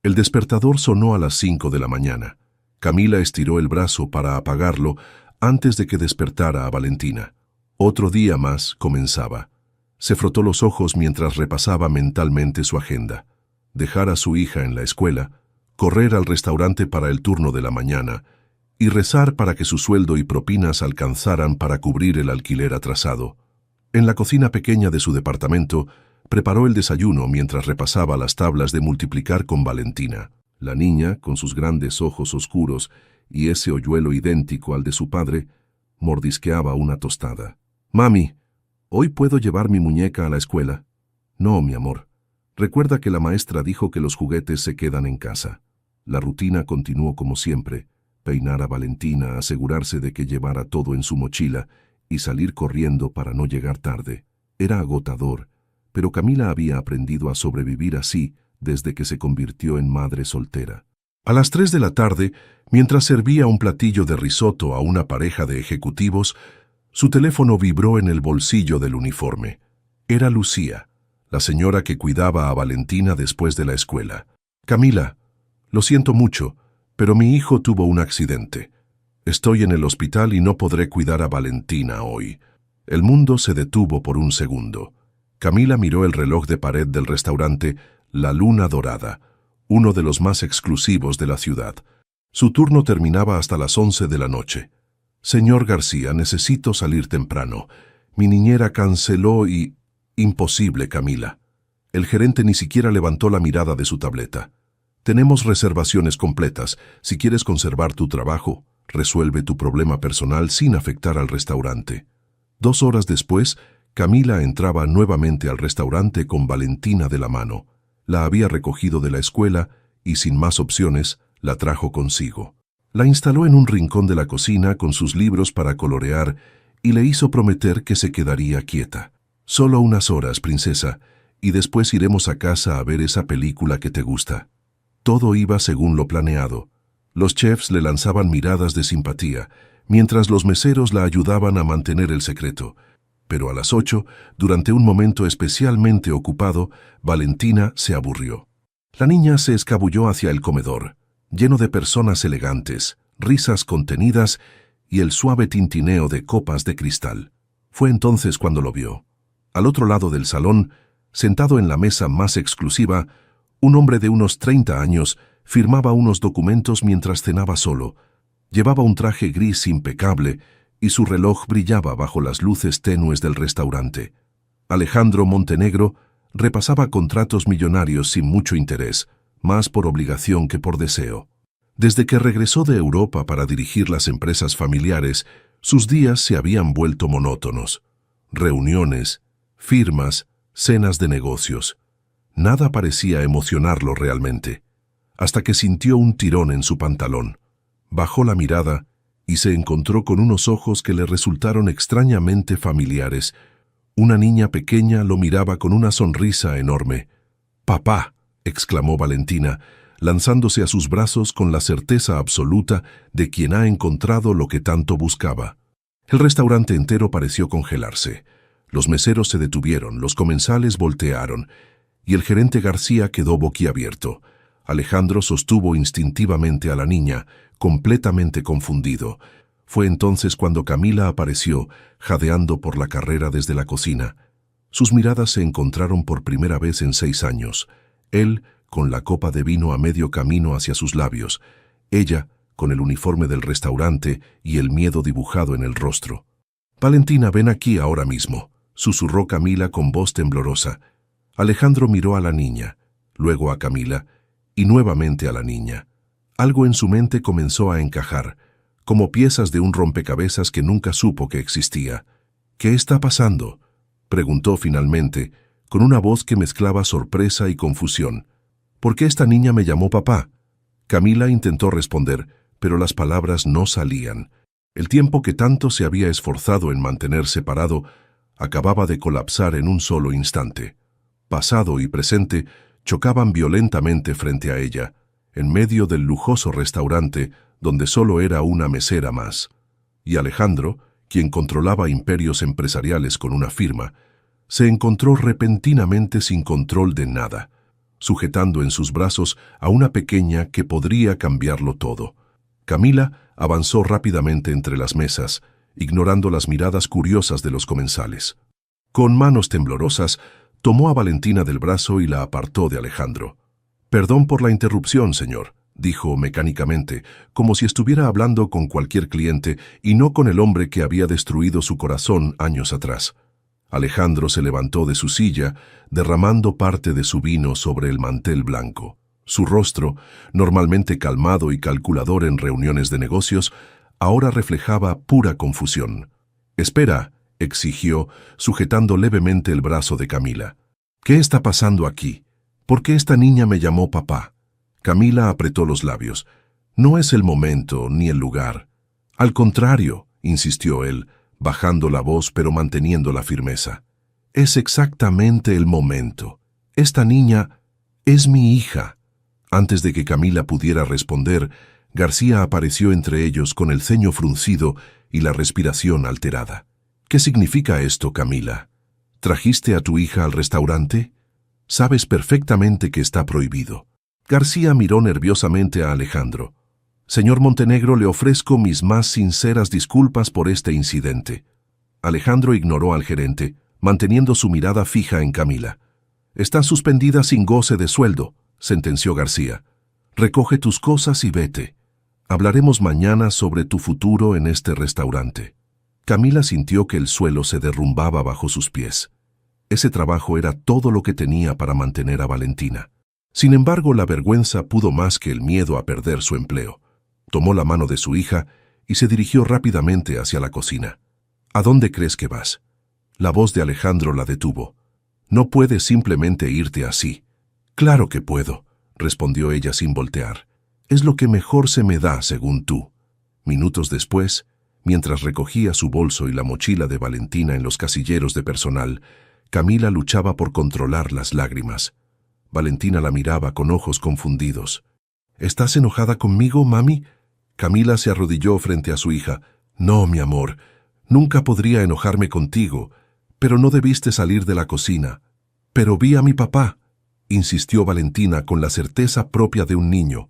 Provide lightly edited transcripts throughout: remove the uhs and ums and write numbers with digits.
El despertador sonó a las 5 de la mañana. Camila estiró el brazo para apagarlo antes de que despertara a Valentina. Otro día más comenzaba. Se frotó los ojos mientras repasaba mentalmente su agenda. Dejar a su hija en la escuela, correr al restaurante para el turno de la mañana y rezar para que su sueldo y propinas alcanzaran para cubrir el alquiler atrasado. En la cocina pequeña de su departamento, preparó el desayuno mientras repasaba las tablas de multiplicar con Valentina. La niña, con sus grandes ojos oscuros y ese hoyuelo idéntico al de su padre, mordisqueaba una tostada. «Mami, ¿hoy puedo llevar mi muñeca a la escuela?» «No, mi amor. Recuerda que la maestra dijo que los juguetes se quedan en casa». La rutina continuó como siempre: peinar a Valentina, asegurarse de que llevara todo en su mochila y salir corriendo para no llegar tarde. Era agotador, pero Camila había aprendido a sobrevivir así desde que se convirtió en madre soltera. A las 3 de la tarde, mientras servía un platillo de risotto a una pareja de ejecutivos, su teléfono vibró en el bolsillo del uniforme. Era Lucía, la señora que cuidaba a Valentina después de la escuela. «Camila, lo siento mucho, pero mi hijo tuvo un accidente. Estoy en el hospital y no podré cuidar a Valentina hoy». El mundo se detuvo por un segundo. Camila miró el reloj de pared del restaurante La Luna Dorada, uno de los más exclusivos de la ciudad. Su turno terminaba hasta las 11 de la noche. «Señor García, necesito salir temprano. Mi niñera canceló y...» «Imposible, Camila». El gerente ni siquiera levantó la mirada de su tableta. «Tenemos reservaciones completas. Si quieres conservar tu trabajo, resuelve tu problema personal sin afectar al restaurante». 2 horas después, Camila entraba nuevamente al restaurante con Valentina de la mano. La había recogido de la escuela y, sin más opciones, la trajo consigo. La instaló en un rincón de la cocina con sus libros para colorear y le hizo prometer que se quedaría quieta. «Solo unas horas, princesa, y después iremos a casa a ver esa película que te gusta». Todo iba según lo planeado. Los chefs le lanzaban miradas de simpatía, mientras los meseros la ayudaban a mantener el secreto. Pero a las 8, durante un momento especialmente ocupado, Valentina se aburrió. La niña se escabulló hacia el comedor, lleno de personas elegantes, risas contenidas y el suave tintineo de copas de cristal. Fue entonces cuando lo vio. Al otro lado del salón, sentado en la mesa más exclusiva, un hombre de unos 30 años firmaba unos documentos mientras cenaba solo. Llevaba un traje gris impecable y su reloj brillaba bajo las luces tenues del restaurante. Alejandro Montenegro repasaba contratos millonarios sin mucho interés, más por obligación que por deseo. Desde que regresó de Europa para dirigir las empresas familiares, sus días se habían vuelto monótonos. Reuniones, firmas, cenas de negocios. Nada parecía emocionarlo realmente, hasta que sintió un tirón en su pantalón. Bajó la mirada y se encontró con unos ojos que le resultaron extrañamente familiares. Una niña pequeña lo miraba con una sonrisa enorme. «¡Papá!», exclamó Valentina, lanzándose a sus brazos con la certeza absoluta de quien ha encontrado lo que tanto buscaba. El restaurante entero pareció congelarse. Los meseros se detuvieron, los comensales voltearon, y el gerente García quedó boquiabierto. Alejandro sostuvo instintivamente a la niña, completamente confundido. Fue entonces cuando Camila apareció, jadeando por la carrera desde la cocina. Sus miradas se encontraron por primera vez en 6 años. Él, con la copa de vino a medio camino hacia sus labios. Ella, con el uniforme del restaurante y el miedo dibujado en el rostro. «Valentina, ven aquí ahora mismo», susurró Camila con voz temblorosa. Alejandro miró a la niña, luego a Camila, y nuevamente a la niña. Algo en su mente comenzó a encajar, como piezas de un rompecabezas que nunca supo que existía. «¿Qué está pasando?», preguntó finalmente, con una voz que mezclaba sorpresa y confusión. «¿Por qué esta niña me llamó papá?». Camila intentó responder, pero las palabras no salían. El tiempo que tanto se había esforzado en mantener separado acababa de colapsar en un solo instante. Pasado y presente chocaban violentamente frente a ella, en medio del lujoso restaurante donde solo era una mesera más. Y Alejandro, quien controlaba imperios empresariales con una firma, se encontró repentinamente sin control de nada. sujetando en sus brazos a una pequeña que podría cambiarlo todo. Camila avanzó rápidamente entre las mesas, ignorando las miradas curiosas de los comensales. Con manos temblorosas, tomó a Valentina del brazo y la apartó de Alejandro. «Perdón por la interrupción, señor», dijo mecánicamente, como si estuviera hablando con cualquier cliente y no con el hombre que había destruido su corazón años atrás. Alejandro se levantó de su silla, derramando parte de su vino sobre el mantel blanco. Su rostro, normalmente calmado y calculador en reuniones de negocios, ahora reflejaba pura confusión. «Espera», exigió, sujetando levemente el brazo de Camila. «¿Qué está pasando aquí? ¿Por qué esta niña me llamó papá?» Camila apretó los labios. «No es el momento ni el lugar». «Al contrario», insistió él, bajando la voz pero manteniendo la firmeza. «Es exactamente el momento. Esta niña es mi hija». Antes de que Camila pudiera responder, García apareció entre ellos con el ceño fruncido y la respiración alterada. «¿Qué significa esto, Camila? ¿Trajiste a tu hija al restaurante? Sabes perfectamente que está prohibido». García miró nerviosamente a Alejandro. «Señor Montenegro, le ofrezco mis más sinceras disculpas por este incidente». Alejandro ignoró al gerente, manteniendo su mirada fija en Camila. «Estás suspendida sin goce de sueldo», sentenció García. «Recoge tus cosas y vete. Hablaremos mañana sobre tu futuro en este restaurante». Camila sintió que el suelo se derrumbaba bajo sus pies. Ese trabajo era todo lo que tenía para mantener a Valentina. Sin embargo, la vergüenza pudo más que el miedo a perder su empleo. Tomó la mano de su hija y se dirigió rápidamente hacia la cocina. «¿A dónde crees que vas?». La voz de Alejandro la detuvo. «No puedes simplemente irte así». «Claro que puedo», respondió ella sin voltear. «Es lo que mejor se me da, según tú». Minutos después, mientras recogía su bolso y la mochila de Valentina en los casilleros de personal, Camila luchaba por controlar las lágrimas. Valentina la miraba con ojos confundidos. «¿Estás enojada conmigo, mami?». Camila se arrodilló frente a su hija. «No, mi amor, nunca podría enojarme contigo, pero no debiste salir de la cocina». «Pero vi a mi papá», insistió Valentina con la certeza propia de un niño.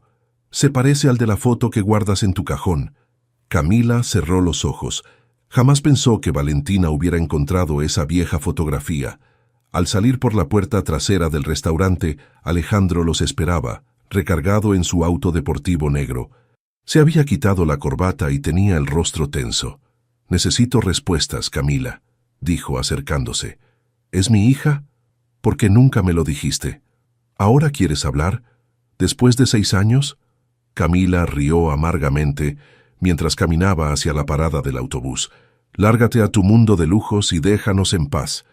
«Se parece al de la foto que guardas en tu cajón». Camila cerró los ojos. Jamás pensó que Valentina hubiera encontrado esa vieja fotografía. Al salir por la puerta trasera del restaurante, Alejandro los esperaba, recargado en su auto deportivo negro. Se había quitado la corbata y tenía el rostro tenso. «Necesito respuestas, Camila», dijo acercándose. «¿Es mi hija? ¿Por qué nunca me lo dijiste? ¿Ahora quieres hablar? ¿Después de 6 años?» Camila rió amargamente mientras caminaba hacia la parada del autobús. «Lárgate a tu mundo de lujos y déjanos en paz.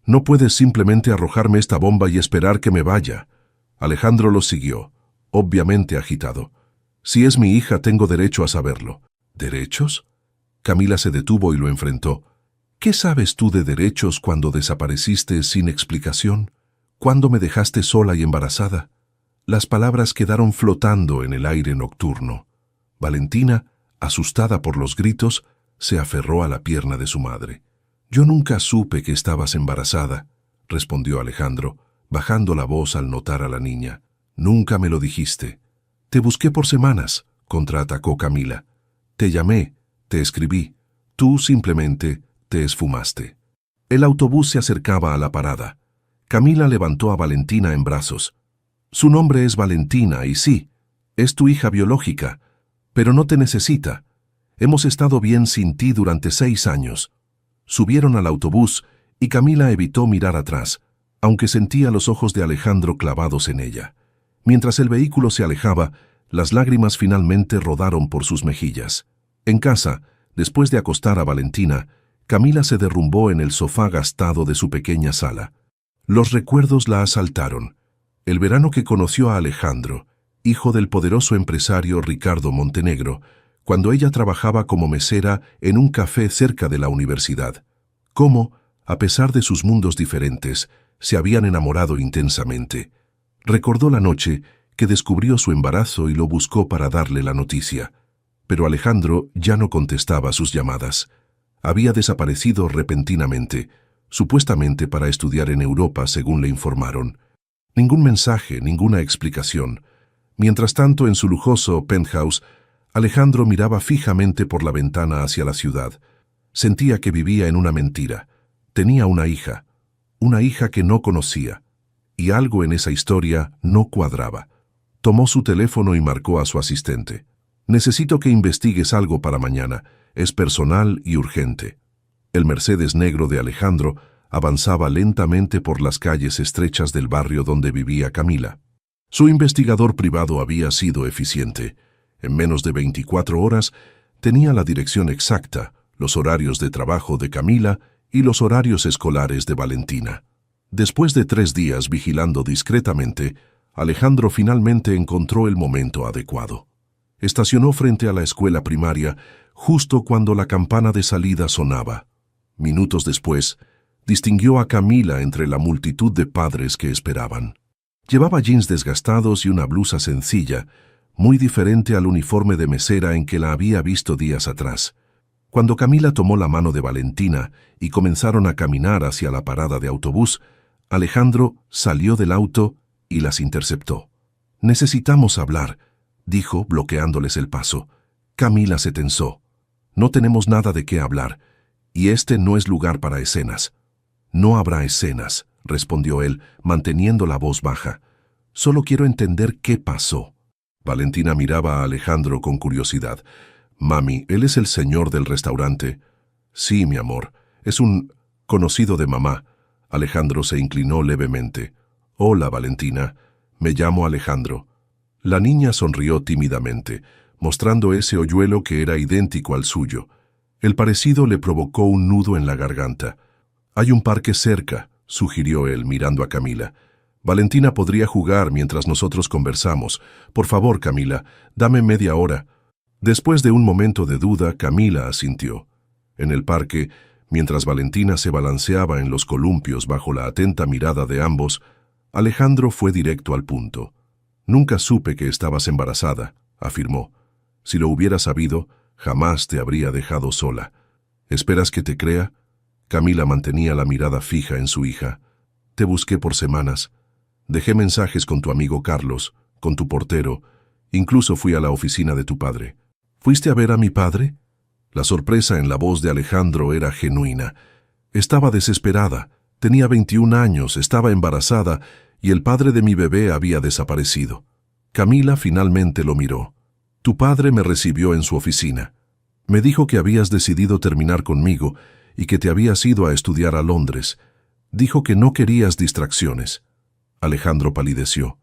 No puedes simplemente arrojarme esta bomba y esperar que me vaya». Alejandro los siguió, obviamente agitado. «Si es mi hija, tengo derecho a saberlo». «¿Derechos?». Camila se detuvo y lo enfrentó. «¿Qué sabes tú de derechos cuando desapareciste sin explicación? ¿Cuándo me dejaste sola y embarazada?». Las palabras quedaron flotando en el aire nocturno. Valentina, asustada por los gritos, se aferró a la pierna de su madre. «Yo nunca supe que estabas embarazada», respondió Alejandro, bajando la voz al notar a la niña. «Nunca me lo dijiste». «Te busqué por semanas», contraatacó Camila. «Te llamé, te escribí. Tú simplemente te esfumaste». El autobús se acercaba a la parada. Camila levantó a Valentina en brazos. «Su nombre es Valentina y sí, es tu hija biológica, pero no te necesita. Hemos estado bien sin ti durante 6 años». Subieron al autobús y Camila evitó mirar atrás, aunque sentía los ojos de Alejandro clavados en ella. Mientras el vehículo se alejaba, las lágrimas finalmente rodaron por sus mejillas. En casa, después de acostar a Valentina, Camila se derrumbó en el sofá gastado de su pequeña sala. Los recuerdos la asaltaron. El verano que conoció a Alejandro, hijo del poderoso empresario Ricardo Montenegro, cuando ella trabajaba como mesera en un café cerca de la universidad. Cómo, a pesar de sus mundos diferentes, se habían enamorado intensamente. Recordó la noche que descubrió su embarazo y lo buscó para darle la noticia. Pero Alejandro ya no contestaba sus llamadas. Había desaparecido repentinamente, supuestamente para estudiar en Europa, según le informaron. Ningún mensaje, ninguna explicación. Mientras tanto, en su lujoso penthouse, Alejandro miraba fijamente por la ventana hacia la ciudad. Sentía que vivía en una mentira. Tenía una hija que no conocía, y algo en esa historia no cuadraba. Tomó su teléfono y marcó a su asistente. «Necesito que investigues algo para mañana. Es personal y urgente». El Mercedes negro de Alejandro avanzaba lentamente por las calles estrechas del barrio donde vivía Camila. Su investigador privado había sido eficiente. En menos de 24 horas tenía la dirección exacta, los horarios de trabajo de Camila y los horarios escolares de Valentina. Después de 3 días vigilando discretamente, Alejandro finalmente encontró el momento adecuado. Estacionó frente a la escuela primaria justo cuando la campana de salida sonaba. Minutos después, distinguió a Camila entre la multitud de padres que esperaban. Llevaba jeans desgastados y una blusa sencilla, muy diferente al uniforme de mesera en que la había visto días atrás. Cuando Camila tomó la mano de Valentina y comenzaron a caminar hacia la parada de autobús, Alejandro salió del auto y las interceptó. «Necesitamos hablar», dijo, bloqueándoles el paso. Camila se tensó. «No tenemos nada de qué hablar, y este no es lugar para escenas». «No habrá escenas», respondió él, manteniendo la voz baja. «Solo quiero entender qué pasó». Valentina miraba a Alejandro con curiosidad. «Mami, ¿él es el señor del restaurante?» «Sí, mi amor. Es un conocido de mamá». Alejandro se inclinó levemente. «Hola, Valentina. Me llamo Alejandro». La niña sonrió tímidamente, mostrando ese hoyuelo que era idéntico al suyo. El parecido le provocó un nudo en la garganta. «Hay un parque cerca», sugirió él, mirando a Camila. «Valentina podría jugar mientras nosotros conversamos. Por favor, Camila, dame media hora». Después de un momento de duda, Camila asintió. En el parque, mientras Valentina se balanceaba en los columpios bajo la atenta mirada de ambos, Alejandro fue directo al punto. «Nunca supe que estabas embarazada», afirmó. «Si lo hubiera sabido, jamás te habría dejado sola». «¿Esperas que te crea?» Camila mantenía la mirada fija en su hija. «Te busqué por semanas. Dejé mensajes con tu amigo Carlos, con tu portero. Incluso fui a la oficina de tu padre». «¿Fuiste a ver a mi padre?» La sorpresa en la voz de Alejandro era genuina. Estaba desesperada. Tenía 21 años, estaba embarazada y el padre de mi bebé había desaparecido. Camila finalmente lo miró. «Tu padre me recibió en su oficina. Me dijo que habías decidido terminar conmigo y que te habías ido a estudiar a Londres. Dijo que no querías distracciones». Alejandro palideció.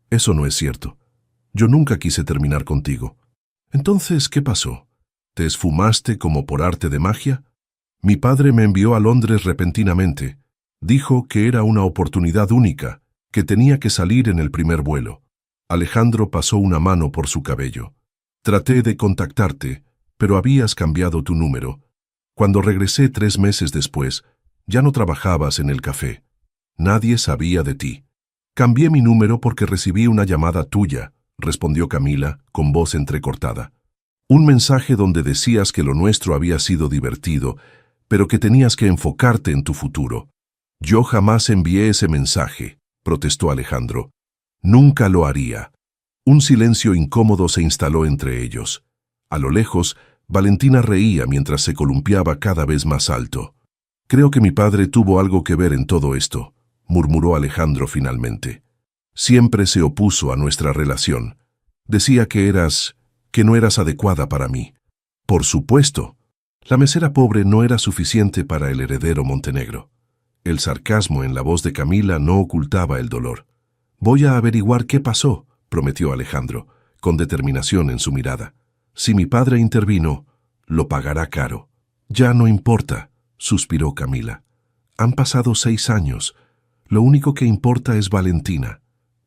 «Eso no es cierto. Yo nunca quise terminar contigo». «Entonces, ¿qué pasó? ¿Te esfumaste como por arte de magia?» «Mi padre me envió a Londres repentinamente. Dijo que era una oportunidad única, que tenía que salir en el primer vuelo». Alejandro pasó una mano por su cabello. «Traté de contactarte, pero habías cambiado tu número. Cuando regresé 3 meses después, ya no trabajabas en el café. Nadie sabía de ti. Cambié mi número porque recibí una llamada tuya», respondió Camila, con voz entrecortada. «Un mensaje donde decías que lo nuestro había sido divertido, pero que tenías que enfocarte en tu futuro». «Yo jamás envié ese mensaje», protestó Alejandro. «Nunca lo haría». Un silencio incómodo se instaló entre ellos. A lo lejos, Valentina reía mientras se columpiaba cada vez más alto. «Creo que mi padre tuvo algo que ver en todo esto», murmuró Alejandro finalmente. «Siempre se opuso a nuestra relación. Decía que no eras adecuada para mí». «Por supuesto». La mesera pobre no era suficiente para el heredero Montenegro. El sarcasmo en la voz de Camila no ocultaba el dolor. «Voy a averiguar qué pasó», prometió Alejandro, con determinación en su mirada. «Si mi padre intervino, lo pagará caro». «Ya no importa», suspiró Camila. «Han pasado 6 años. Lo único que importa es Valentina.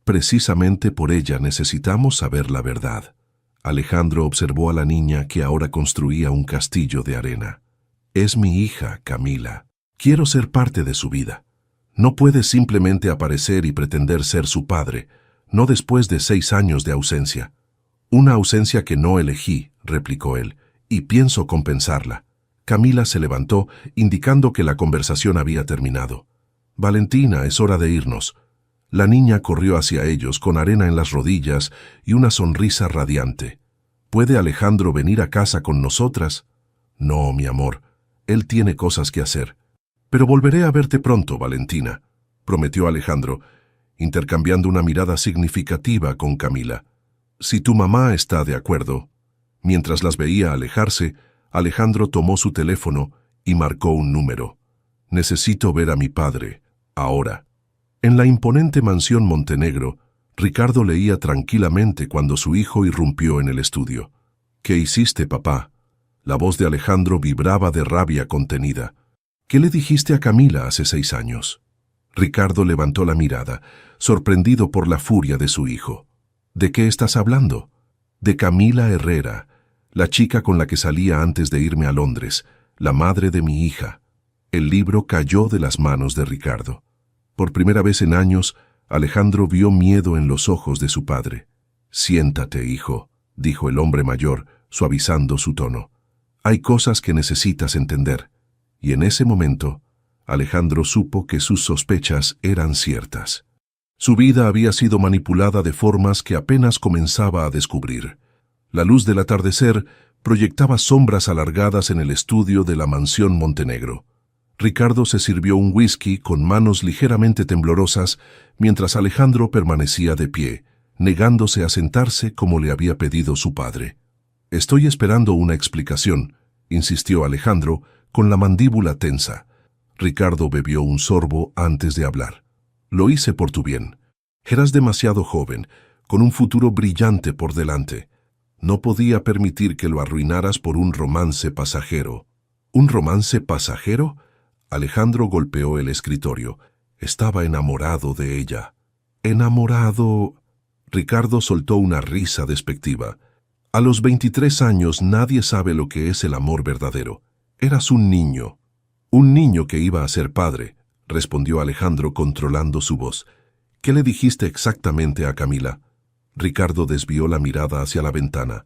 Precisamente por ella necesitamos saber la verdad». Alejandro observó a la niña que ahora construía un castillo de arena. «Es mi hija, Camila. Quiero ser parte de su vida. No puedes simplemente aparecer y pretender ser su padre, no después de 6 años de ausencia». «Una ausencia que no elegí», replicó él, «y pienso compensarla». Camila se levantó, indicando que la conversación había terminado. «Valentina, es hora de irnos». La niña corrió hacia ellos con arena en las rodillas y una sonrisa radiante. ¿Puede Alejandro venir a casa con nosotras? No, mi amor, él tiene cosas que hacer. Pero volveré a verte pronto, Valentina, prometió Alejandro, intercambiando una mirada significativa con Camila. Si tu mamá está de acuerdo. Mientras las veía alejarse, Alejandro tomó su teléfono y marcó un número. Necesito ver a mi padre, ahora. En la imponente mansión Montenegro, Ricardo leía tranquilamente cuando su hijo irrumpió en el estudio. ¿Qué hiciste, papá? La voz de Alejandro vibraba de rabia contenida. ¿Qué le dijiste a Camila hace 6 años? Ricardo levantó la mirada, sorprendido por la furia de su hijo. ¿De qué estás hablando? De Camila Herrera, la chica con la que salía antes de irme a Londres, la madre de mi hija. El libro cayó de las manos de Ricardo. Por primera vez en años, Alejandro vio miedo en los ojos de su padre. Siéntate, hijo, dijo el hombre mayor, suavizando su tono. Hay cosas que necesitas entender. Y en ese momento, Alejandro supo que sus sospechas eran ciertas. Su vida había sido manipulada de formas que apenas comenzaba a descubrir. La luz del atardecer proyectaba sombras alargadas en el estudio de la mansión Montenegro. Ricardo se sirvió un whisky con manos ligeramente temblorosas mientras Alejandro permanecía de pie, negándose a sentarse como le había pedido su padre. Estoy esperando una explicación, insistió Alejandro, con la mandíbula tensa. Ricardo bebió un sorbo antes de hablar. Lo hice por tu bien. Eras demasiado joven, con un futuro brillante por delante. No podía permitir que lo arruinaras por un romance pasajero. ¿Un romance pasajero? Alejandro golpeó el escritorio. Estaba enamorado de ella. ¿Enamorado? Ricardo soltó una risa despectiva. A los 23 años nadie sabe lo que es el amor verdadero. Eras un niño. Un niño que iba a ser padre, respondió Alejandro controlando su voz. ¿Qué le dijiste exactamente a Camila? Ricardo desvió la mirada hacia la ventana.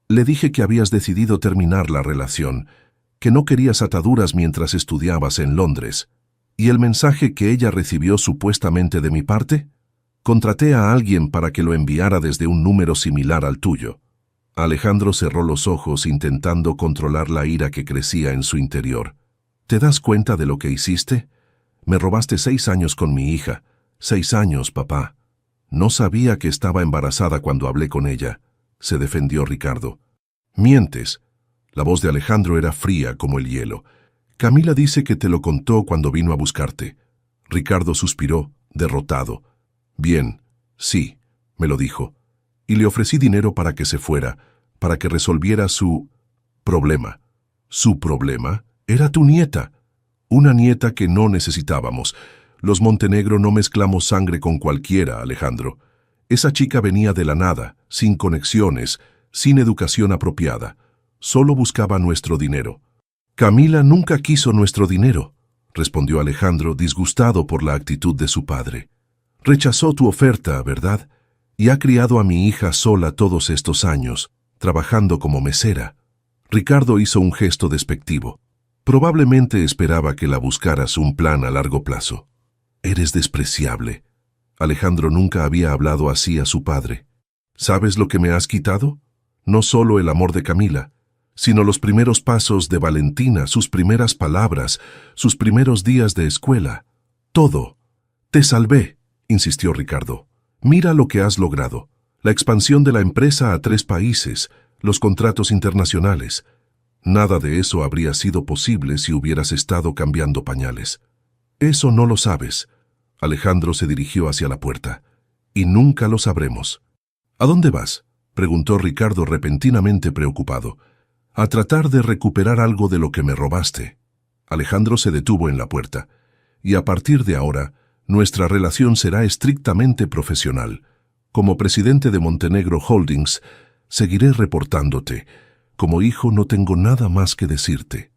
Le dije que habías decidido terminar la relación, que no querías ataduras mientras estudiabas en Londres. ¿Y el mensaje que ella recibió supuestamente de mi parte? Contraté a alguien para que lo enviara desde un número similar al tuyo. Alejandro cerró los ojos intentando controlar la ira que crecía en su interior. ¿Te das cuenta de lo que hiciste? Me robaste 6 años con mi hija. 6 años, papá. No sabía que estaba embarazada cuando hablé con ella, se defendió Ricardo. Mientes. La voz de Alejandro era fría como el hielo. Camila dice que te lo contó cuando vino a buscarte. Ricardo suspiró, derrotado. Bien, sí, me lo dijo. Y le ofrecí dinero para que se fuera, para que resolviera su problema. ¿Su problema? Era tu nieta. Una nieta que no necesitábamos. Los Montenegro no mezclamos sangre con cualquiera, Alejandro. Esa chica venía de la nada, sin conexiones, sin educación apropiada. Solo buscaba nuestro dinero. Camila nunca quiso nuestro dinero, respondió Alejandro, disgustado por la actitud de su padre. Rechazó tu oferta, ¿verdad? Y ha criado a mi hija sola todos estos años, trabajando como mesera. Ricardo hizo un gesto despectivo. Probablemente esperaba que la buscaras un plan a largo plazo. Eres despreciable. Alejandro nunca había hablado así a su padre. ¿Sabes lo que me has quitado? No solo el amor de Camila, sino los primeros pasos de Valentina, sus primeras palabras, sus primeros días de escuela. Todo. Te salvé, insistió Ricardo. Mira lo que has logrado. La expansión de la empresa a 3 países, los contratos internacionales. Nada de eso habría sido posible si hubieras estado cambiando pañales. Eso no lo sabes. Alejandro se dirigió hacia la puerta. Y nunca lo sabremos. ¿A dónde vas? Preguntó Ricardo repentinamente preocupado. A tratar de recuperar algo de lo que me robaste. Alejandro se detuvo en la puerta. Y a partir de ahora, nuestra relación será estrictamente profesional. Como presidente de Montenegro Holdings, seguiré reportándote. Como hijo no tengo nada más que decirte.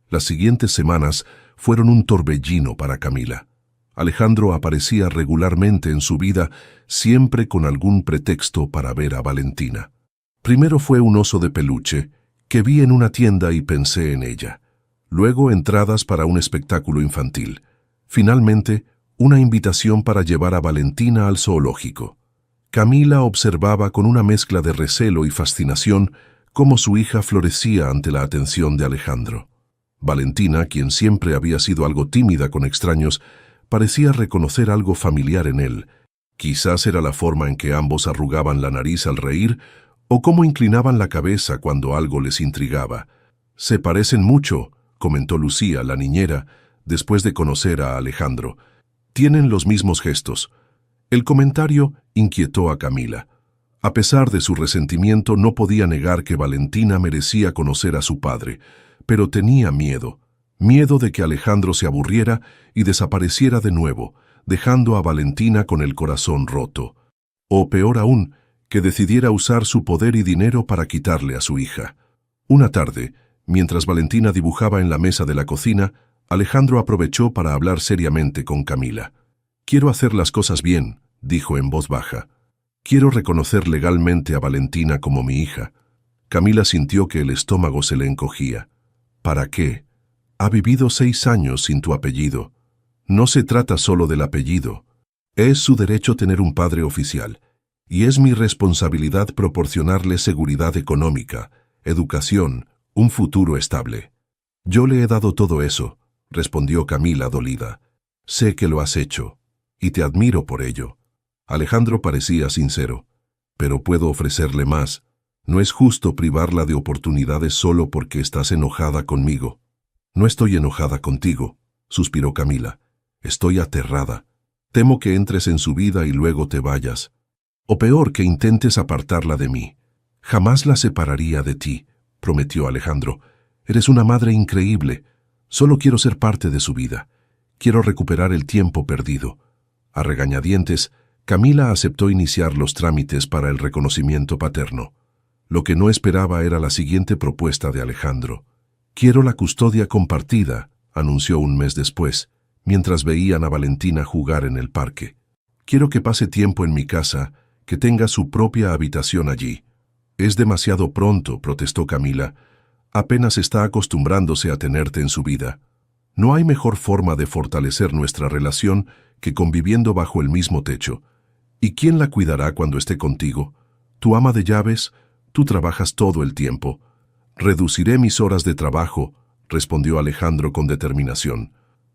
Las siguientes semanas fueron un torbellino para Camila. Alejandro aparecía regularmente en su vida, siempre con algún pretexto para ver a Valentina. Primero fue un oso de peluche, que vi en una tienda y pensé en ella. Luego entradas para un espectáculo infantil. Finalmente, una invitación para llevar a Valentina al zoológico. Camila observaba con una mezcla de recelo y fascinación cómo su hija florecía ante la atención de Alejandro. Valentina, quien siempre había sido algo tímida con extraños, parecía reconocer algo familiar en él. Quizás era la forma en que ambos arrugaban la nariz al reír o cómo inclinaban la cabeza cuando algo les intrigaba. «Se parecen mucho», comentó Lucía, la niñera, después de conocer a Alejandro. «Tienen los mismos gestos». El comentario inquietó a Camila. A pesar de su resentimiento, no podía negar que Valentina merecía conocer a su padre, pero tenía miedo de que Alejandro se aburriera y desapareciera de nuevo, dejando a Valentina con el corazón roto. O peor aún, que decidiera usar su poder y dinero para quitarle a su hija. Una tarde, mientras Valentina dibujaba en la mesa de la cocina, Alejandro aprovechó para hablar seriamente con Camila. «Quiero hacer las cosas bien», dijo en voz baja. «Quiero reconocer legalmente a Valentina como mi hija». Camila sintió que el estómago se le encogía. «¿Para qué? Ha vivido 6 años sin tu apellido. No se trata solo del apellido. Es su derecho tener un padre oficial, y es mi responsabilidad proporcionarle seguridad económica, educación, un futuro estable». «Yo le he dado todo eso», respondió Camila dolida. «Sé que lo has hecho, y te admiro por ello». Alejandro parecía sincero. «Pero puedo ofrecerle más. No es justo privarla de oportunidades solo porque estás enojada conmigo». «No estoy enojada contigo», suspiró Camila. «Estoy aterrada. Temo que entres en su vida y luego te vayas. O peor, que intentes apartarla de mí». «Jamás la separaría de ti», prometió Alejandro. «Eres una madre increíble. Solo quiero ser parte de su vida. Quiero recuperar el tiempo perdido». A regañadientes, Camila aceptó iniciar los trámites para el reconocimiento paterno. Lo que no esperaba era la siguiente propuesta de Alejandro. «Quiero la custodia compartida», anunció un mes después, mientras veían a Valentina jugar en el parque. «Quiero que pase tiempo en mi casa, que tenga su propia habitación allí». «Es demasiado pronto», protestó Camila. «Apenas está acostumbrándose a tenerte en su vida. No hay mejor forma de fortalecer nuestra relación que conviviendo bajo el mismo techo. ¿Y quién la cuidará cuando esté contigo? ¿Tu ama de llaves? Tú trabajas todo el tiempo». «Reduciré mis horas de trabajo», respondió Alejandro con determinación.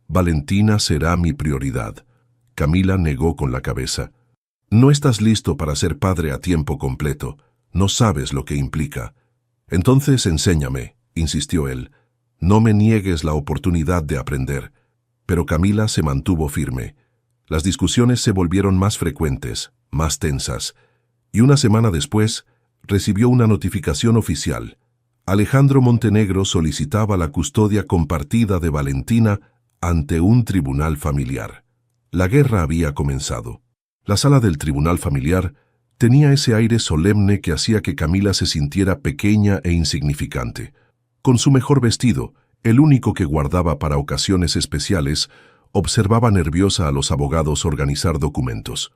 «Valentina será mi prioridad». Camila negó con la cabeza. «No estás listo para ser padre a tiempo completo. No sabes lo que implica». «Entonces enséñame», insistió él. «No me niegues la oportunidad de aprender». Pero Camila se mantuvo firme. Las discusiones se volvieron más frecuentes, más tensas, y una semana después recibió una notificación oficial. Alejandro Montenegro solicitaba la custodia compartida de Valentina ante un tribunal familiar. La guerra había comenzado. La sala del tribunal familiar tenía ese aire solemne que hacía que Camila se sintiera pequeña e insignificante. Con su mejor vestido, el único que guardaba para ocasiones especiales, observaba nerviosa a los abogados organizar documentos.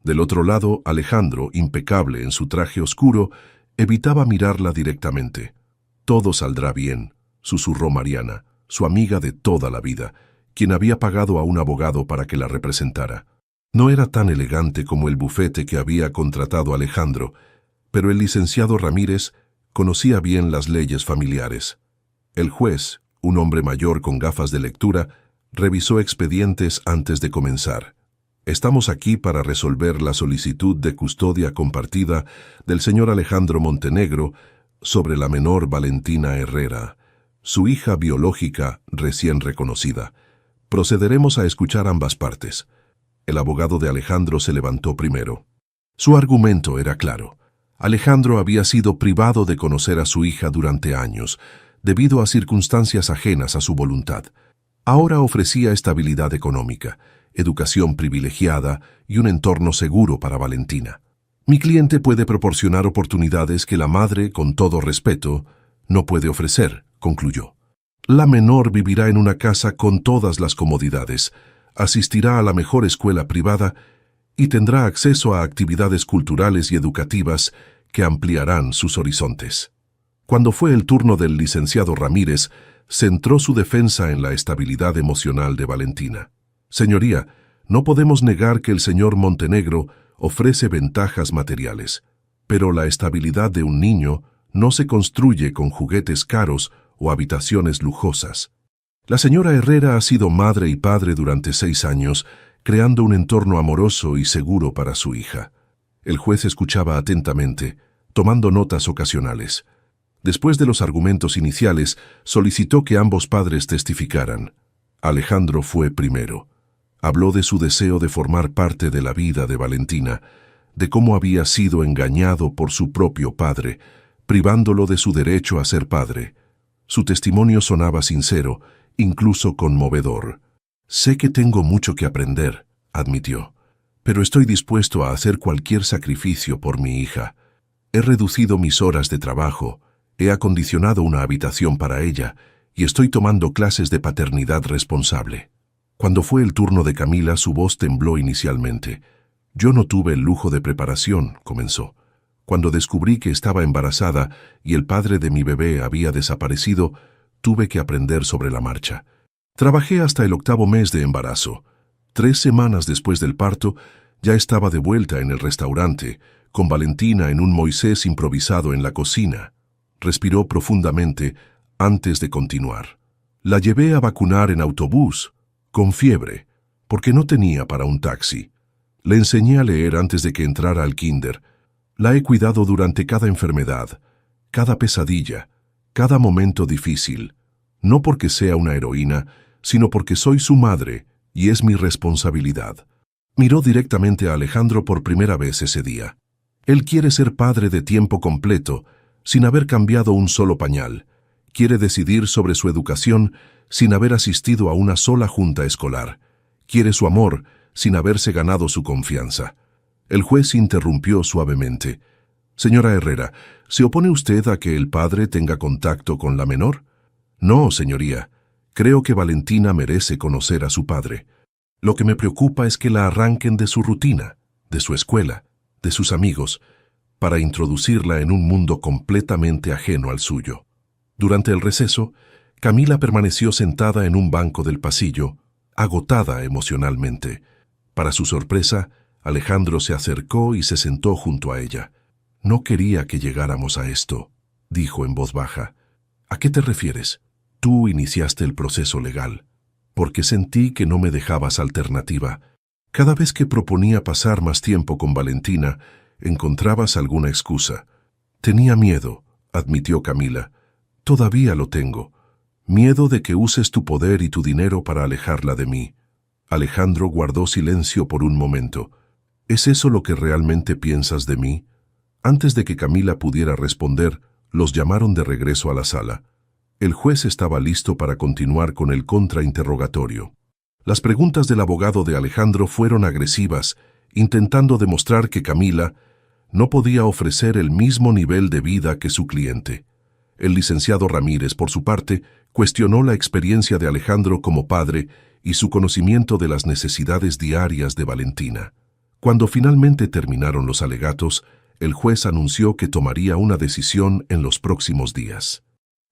Del otro lado, Alejandro, impecable en su traje oscuro, evitaba mirarla directamente. «Todo saldrá bien», susurró Mariana, su amiga de toda la vida, quien había pagado a un abogado para que la representara. No era tan elegante como el bufete que había contratado Alejandro, pero el licenciado Ramírez conocía bien las leyes familiares. El juez, un hombre mayor con gafas de lectura, revisó expedientes antes de comenzar. «Estamos aquí para resolver la solicitud de custodia compartida del señor Alejandro Montenegro sobre la menor Valentina Herrera, su hija biológica recién reconocida. Procederemos a escuchar ambas partes». El abogado de Alejandro se levantó primero. Su argumento era claro. Alejandro había sido privado de conocer a su hija durante años, debido a circunstancias ajenas a su voluntad. Ahora ofrecía estabilidad económica, educación privilegiada y un entorno seguro para Valentina. «Mi cliente puede proporcionar oportunidades que la madre, con todo respeto, no puede ofrecer», concluyó. «La menor vivirá en una casa con todas las comodidades, asistirá a la mejor escuela privada y tendrá acceso a actividades culturales y educativas que ampliarán sus horizontes». Cuando fue el turno del licenciado Ramírez, centró su defensa en la estabilidad emocional de Valentina. «Señoría, No podemos negar que el señor Montenegro ofrece ventajas materiales, pero la estabilidad de un niño no se construye con juguetes caros o habitaciones lujosas. La señora Herrera ha sido madre y padre durante 6 años, creando un entorno amoroso y seguro para su hija. El juez escuchaba atentamente, tomando notas ocasionales. Después de los argumentos iniciales, solicitó que ambos padres testificaran. Alejandro fue primero. Habló de su deseo de formar parte de la vida de Valentina, de cómo había sido engañado por su propio padre, privándolo de su derecho a ser padre. Su testimonio sonaba sincero, incluso conmovedor. «Sé que tengo mucho que aprender», admitió, «pero estoy dispuesto a hacer cualquier sacrificio por mi hija. He reducido mis horas de trabajo, he acondicionado una habitación para ella y estoy tomando clases de paternidad responsable». Cuando fue el turno de Camila, su voz tembló inicialmente. «Yo no tuve el lujo de preparación», comenzó. «Cuando descubrí que estaba embarazada y el padre de mi bebé había desaparecido, tuve que aprender sobre la marcha. Trabajé hasta el 8º mes de embarazo. 3 semanas después del parto, ya estaba de vuelta en el restaurante, con Valentina en un Moisés improvisado en la cocina». Respiró profundamente antes de continuar. «La llevé a vacunar en autobús, con fiebre, porque no tenía para un taxi. Le enseñé a leer antes de que entrara al kinder. La he cuidado durante cada enfermedad, cada pesadilla, cada momento difícil, no porque sea una heroína, sino porque soy su madre y es mi responsabilidad». Miró directamente a Alejandro por primera vez ese día. Él quiere ser padre de tiempo completo, sin haber cambiado un solo pañal. Quiere decidir sobre su educación sin haber asistido a una sola junta escolar. Quiere su amor sin haberse ganado su confianza. El juez interrumpió suavemente. «Señora Herrera, ¿se opone usted a que el padre tenga contacto con la menor?» «No, señoría. Creo que Valentina merece conocer a su padre. Lo que me preocupa es que la arranquen de su rutina, de su escuela, de sus amigos, para introducirla en un mundo completamente ajeno al suyo». Durante el receso, Camila permaneció sentada en un banco del pasillo, agotada emocionalmente. Para su sorpresa, Alejandro se acercó y se sentó junto a ella. «No quería que llegáramos a esto», dijo en voz baja. «¿A qué te refieres? Tú iniciaste el proceso legal, porque sentí que no me dejabas alternativa. Cada vez que proponía pasar más tiempo con Valentina, encontrabas alguna excusa. Tenía miedo», admitió Camila. «Todavía lo tengo. Miedo de que uses tu poder y tu dinero para alejarla de mí». Alejandro guardó silencio por un momento. «¿Es eso lo que realmente piensas de mí?». Antes de que Camila pudiera responder, los llamaron de regreso a la sala. El juez estaba listo para continuar con el contrainterrogatorio. Las preguntas del abogado de Alejandro fueron agresivas, intentando demostrar que Camila no podía ofrecer el mismo nivel de vida que su cliente. El licenciado Ramírez, por su parte, cuestionó la experiencia de Alejandro como padre y su conocimiento de las necesidades diarias de Valentina. Cuando finalmente terminaron los alegatos, el juez anunció que tomaría una decisión en los próximos días.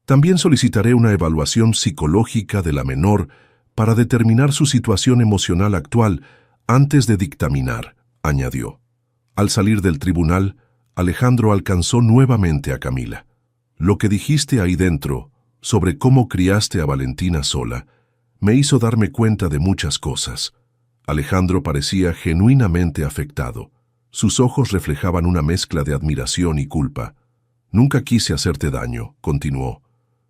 «También solicitaré una evaluación psicológica de la menor para determinar su situación emocional actual antes de dictaminar», añadió. Al salir del tribunal, Alejandro alcanzó nuevamente a Camila. «Lo que dijiste ahí dentro, sobre cómo criaste a Valentina sola, me hizo darme cuenta de muchas cosas». Alejandro parecía genuinamente afectado. Sus ojos reflejaban una mezcla de admiración y culpa. «Nunca quise hacerte daño», continuó.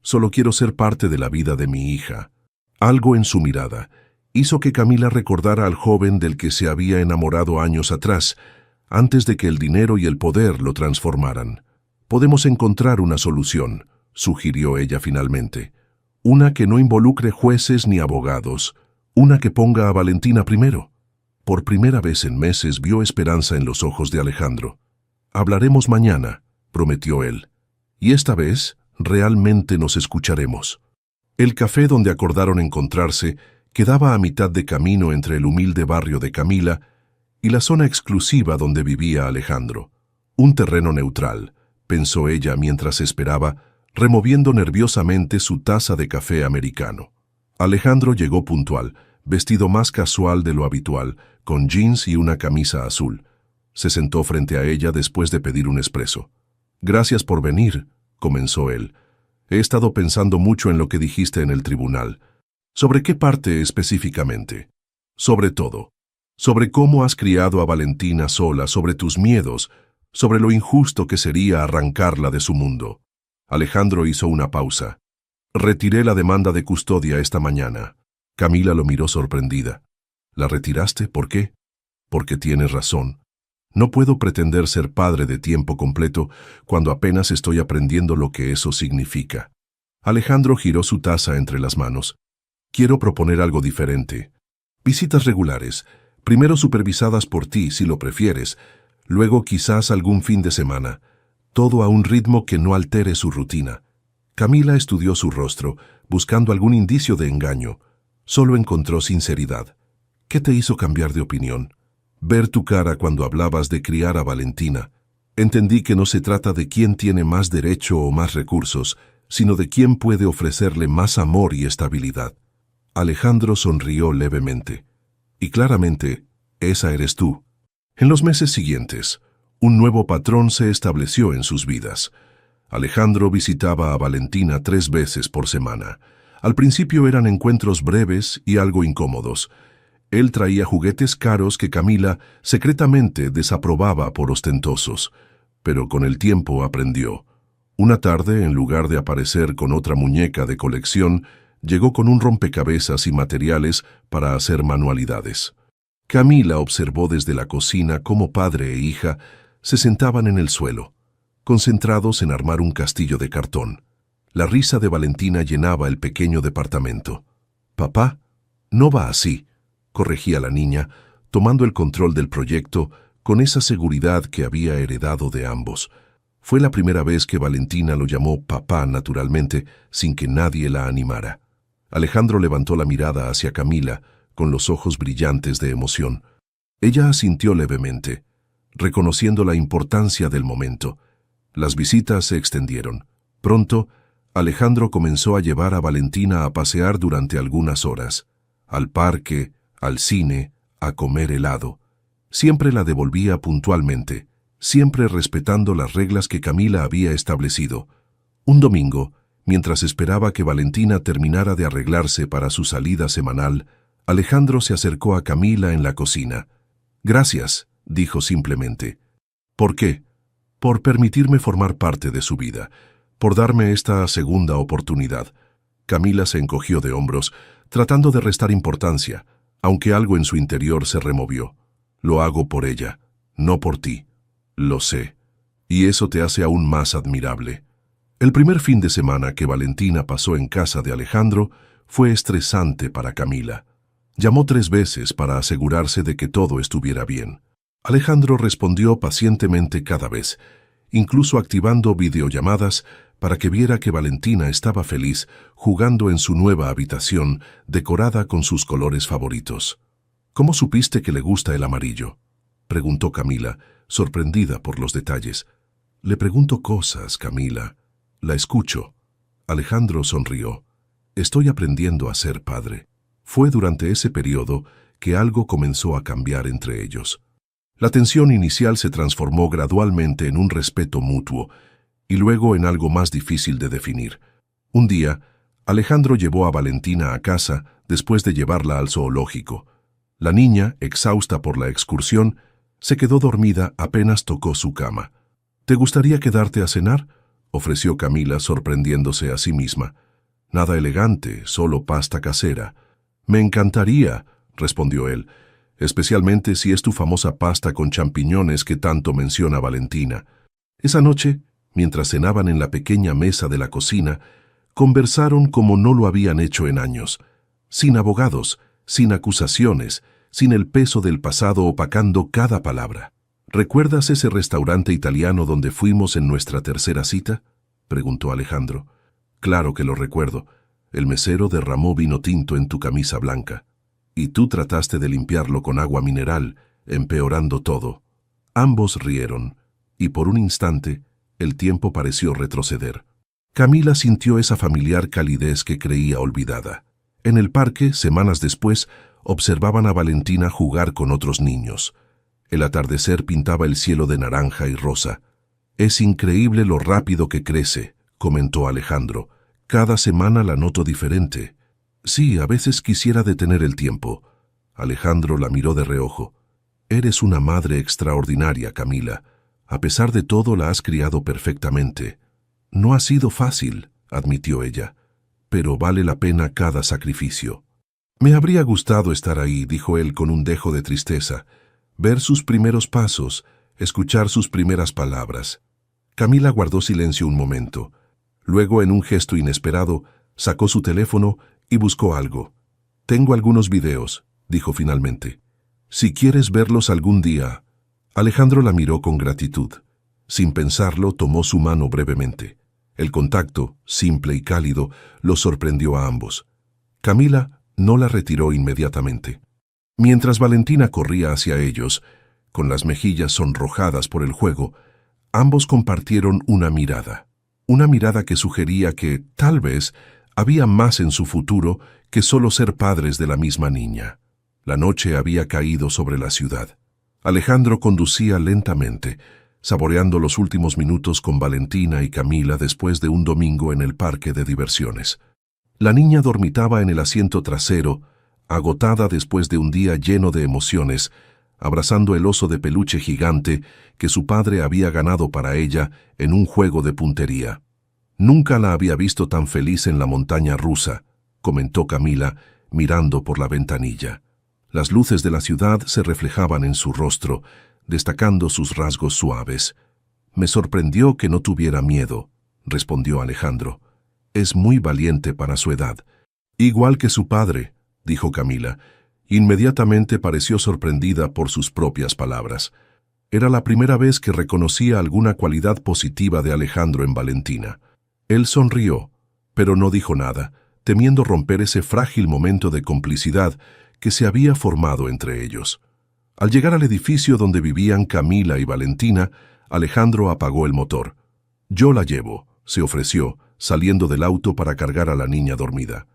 «Solo quiero ser parte de la vida de mi hija». Algo en su mirada hizo que Camila recordara al joven del que se había enamorado años atrás, antes de que el dinero y el poder lo transformaran. «Podemos encontrar una solución», sugirió ella finalmente. «Una que no involucre jueces ni abogados, una que ponga a Valentina primero». Por primera vez en meses vio esperanza en los ojos de Alejandro. «Hablaremos mañana», prometió él. «Y esta vez realmente nos escucharemos». El café donde acordaron encontrarse quedaba a mitad de camino entre el humilde barrio de Camila y la zona exclusiva donde vivía Alejandro. Un terreno neutral, pensó ella mientras esperaba, removiendo nerviosamente su taza de café americano. Alejandro llegó puntual, vestido más casual de lo habitual, con jeans y una camisa azul. Se sentó frente a ella después de pedir un espresso. «Gracias por venir», comenzó él. «He estado pensando mucho en lo que dijiste en el tribunal. ¿Sobre qué parte específicamente?» «Sobre todo. Sobre cómo has criado a Valentina sola, sobre tus miedos, sobre lo injusto que sería arrancarla de su mundo». Alejandro hizo una pausa. «Retiré la demanda de custodia esta mañana». Camila lo miró sorprendida. «¿La retiraste? ¿Por qué?» «Porque tienes razón. No puedo pretender ser padre de tiempo completo cuando apenas estoy aprendiendo lo que eso significa». Alejandro giró su taza entre las manos. «Quiero proponer algo diferente. Visitas regulares, primero supervisadas por ti, si lo prefieres, luego quizás algún fin de semana, todo a un ritmo que no altere su rutina». Camila estudió su rostro, buscando algún indicio de engaño. Solo encontró sinceridad. «¿Qué te hizo cambiar de opinión?» «Ver tu cara cuando hablabas de criar a Valentina. Entendí que no se trata de quién tiene más derecho o más recursos, sino de quién puede ofrecerle más amor y estabilidad». Alejandro sonrió levemente. «Y claramente, esa eres tú». En los meses siguientes, un nuevo patrón se estableció en sus vidas. Alejandro visitaba a Valentina 3 veces por semana. Al principio eran encuentros breves y algo incómodos. Él traía juguetes caros que Camila secretamente desaprobaba por ostentosos, pero con el tiempo aprendió. Una tarde, en lugar de aparecer con otra muñeca de colección, llegó con un rompecabezas y materiales para hacer manualidades. Camila observó desde la cocina cómo padre e hija se sentaban en el suelo, concentrados en armar un castillo de cartón. La risa de Valentina llenaba el pequeño departamento. «Papá, no va así», corregía la niña, tomando el control del proyecto con esa seguridad que había heredado de ambos. Fue la primera vez que Valentina lo llamó papá naturalmente, sin que nadie la animara. Alejandro levantó la mirada hacia Camila, con los ojos brillantes de emoción. Ella asintió levemente, reconociendo la importancia del momento. Las visitas se extendieron. Pronto, Alejandro comenzó a llevar a Valentina a pasear durante algunas horas. Al parque, al cine, a comer helado. Siempre la devolvía puntualmente, siempre respetando las reglas que Camila había establecido. Un domingo, mientras esperaba que Valentina terminara de arreglarse para su salida semanal, Alejandro se acercó a Camila en la cocina. «Gracias», dijo simplemente. «¿Por qué?» «Por permitirme formar parte de su vida, por darme esta segunda oportunidad». Camila se encogió de hombros, tratando de restar importancia, aunque algo en su interior se removió. «Lo hago por ella, no por ti. Lo sé. Y eso te hace aún más admirable». El primer fin de semana que Valentina pasó en casa de Alejandro fue estresante para Camila. Llamó 3 veces para asegurarse de que todo estuviera bien. Alejandro respondió pacientemente cada vez, incluso activando videollamadas para que viera que Valentina estaba feliz jugando en su nueva habitación decorada con sus colores favoritos. «¿Cómo supiste que le gusta el amarillo?», preguntó Camila, sorprendida por los detalles. «Le pregunto cosas, Camila. La escucho». Alejandro sonrió. «Estoy aprendiendo a ser padre». Fue durante ese periodo que algo comenzó a cambiar entre ellos. La tensión inicial se transformó gradualmente en un respeto mutuo y luego en algo más difícil de definir. Un día, Alejandro llevó a Valentina a casa después de llevarla al zoológico. La niña, exhausta por la excursión, se quedó dormida apenas tocó su cama. «¿Te gustaría quedarte a cenar?», ofreció Camila, sorprendiéndose a sí misma. «Nada elegante, solo pasta casera». «Me encantaría», respondió él, «especialmente si es tu famosa pasta con champiñones que tanto menciona Valentina». Esa noche, mientras cenaban en la pequeña mesa de la cocina, conversaron como no lo habían hecho en años, sin abogados, sin acusaciones, sin el peso del pasado opacando cada palabra. «¿Recuerdas ese restaurante italiano donde fuimos en nuestra tercera cita?», preguntó Alejandro. «Claro que lo recuerdo. El mesero derramó vino tinto en tu camisa blanca, y tú trataste de limpiarlo con agua mineral, empeorando todo». Ambos rieron, y por un instante el tiempo pareció retroceder. Camila sintió esa familiar calidez que creía olvidada. En el parque, semanas después, observaban a Valentina jugar con otros niños. El atardecer pintaba el cielo de naranja y rosa. «Es increíble lo rápido que crece», comentó Alejandro. «Cada semana la noto diferente». «Sí, a veces quisiera detener el tiempo». Alejandro la miró de reojo. «Eres una madre extraordinaria, Camila. A pesar de todo, la has criado perfectamente». «No ha sido fácil», admitió ella, «pero vale la pena cada sacrificio». «Me habría gustado estar ahí», dijo él con un dejo de tristeza, «ver sus primeros pasos, escuchar sus primeras palabras». Camila guardó silencio un momento. Luego, en un gesto inesperado, sacó su teléfono y buscó algo. «Tengo algunos videos», dijo finalmente. «Si quieres verlos algún día». Alejandro la miró con gratitud. Sin pensarlo, tomó su mano brevemente. El contacto, simple y cálido, los sorprendió a ambos. Camila no la retiró inmediatamente. Mientras Valentina corría hacia ellos, con las mejillas sonrojadas por el juego, ambos compartieron una mirada que sugería que, tal vez, había más en su futuro que solo ser padres de la misma niña. La noche había caído sobre la ciudad. Alejandro conducía lentamente, saboreando los últimos minutos con Valentina y Camila después de un domingo en el parque de diversiones. La niña dormitaba en el asiento trasero, agotada después de un día lleno de emociones, abrazando el oso de peluche gigante que su padre había ganado para ella en un juego de puntería. «Nunca la había visto tan feliz en la montaña rusa», comentó Camila, mirando por la ventanilla. Las luces de la ciudad se reflejaban en su rostro, destacando sus rasgos suaves. «Me sorprendió que no tuviera miedo», respondió Alejandro. «Es muy valiente para su edad». «Igual que su padre», dijo Camila. Inmediatamente pareció sorprendida por sus propias palabras. Era la primera vez que reconocía alguna cualidad positiva de Alejandro en Valentina. Él sonrió, pero no dijo nada, temiendo romper ese frágil momento de complicidad que se había formado entre ellos. Al llegar al edificio donde vivían Camila y Valentina, Alejandro apagó el motor. «Yo la llevo», se ofreció, saliendo del auto para cargar a la niña dormida.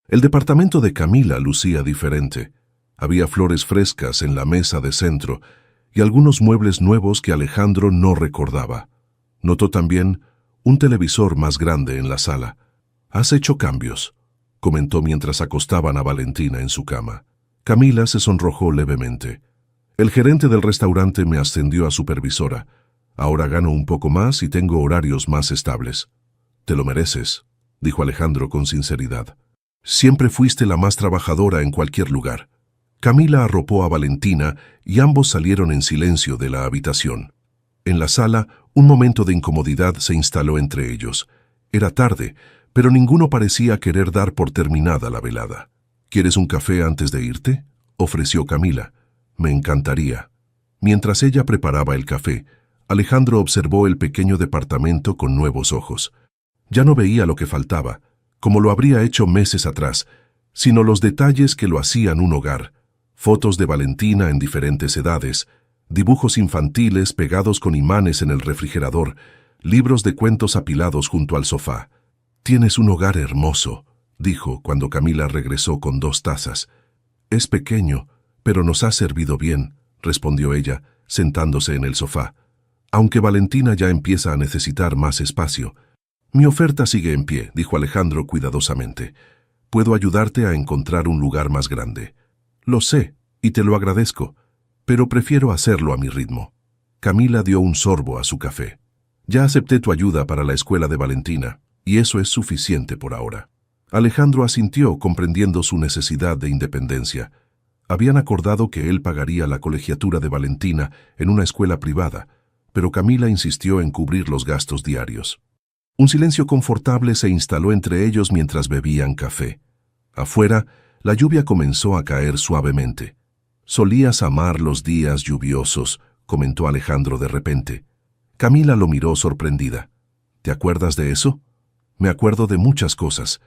El departamento de Camila lucía diferente. Había flores frescas en la mesa de centro y algunos muebles nuevos que Alejandro no recordaba. Notó también un televisor más grande en la sala. «Has hecho cambios», comentó mientras acostaban a Valentina en su cama. Camila se sonrojó levemente. «El gerente del restaurante me ascendió a supervisora. Ahora gano un poco más y tengo horarios más estables». «Te lo mereces», dijo Alejandro con sinceridad. «Siempre fuiste la más trabajadora en cualquier lugar». Camila arropó a Valentina y ambos salieron en silencio de la habitación. En la sala, un momento de incomodidad se instaló entre ellos. Era tarde, pero ninguno parecía querer dar por terminada la velada. «¿Quieres un café antes de irte?», ofreció Camila. «Me encantaría». Mientras ella preparaba el café, Alejandro observó el pequeño departamento con nuevos ojos. Ya no veía lo que faltaba, como lo habría hecho meses atrás, sino los detalles que lo hacían un hogar. Fotos de Valentina en diferentes edades, dibujos infantiles pegados con imanes en el refrigerador, libros de cuentos apilados junto al sofá. «Tienes un hogar hermoso», dijo cuando Camila regresó con 2 tazas. «Es pequeño, pero nos ha servido bien», respondió ella, sentándose en el sofá. «Aunque Valentina ya empieza a necesitar más espacio». «Mi oferta sigue en pie», dijo Alejandro cuidadosamente. «Puedo ayudarte a encontrar un lugar más grande». «Lo sé, y te lo agradezco, pero prefiero hacerlo a mi ritmo». Camila dio un sorbo a su café. «Ya acepté tu ayuda para la escuela de Valentina, y eso es suficiente por ahora». Alejandro asintió, comprendiendo su necesidad de independencia. Habían acordado que él pagaría la colegiatura de Valentina en una escuela privada, pero Camila insistió en cubrir los gastos diarios. Un silencio confortable se instaló entre ellos mientras bebían café. Afuera, la lluvia comenzó a caer suavemente. «Solías amar los días lluviosos», comentó Alejandro de repente. Camila lo miró sorprendida. «¿Te acuerdas de eso?» «Me acuerdo de muchas cosas.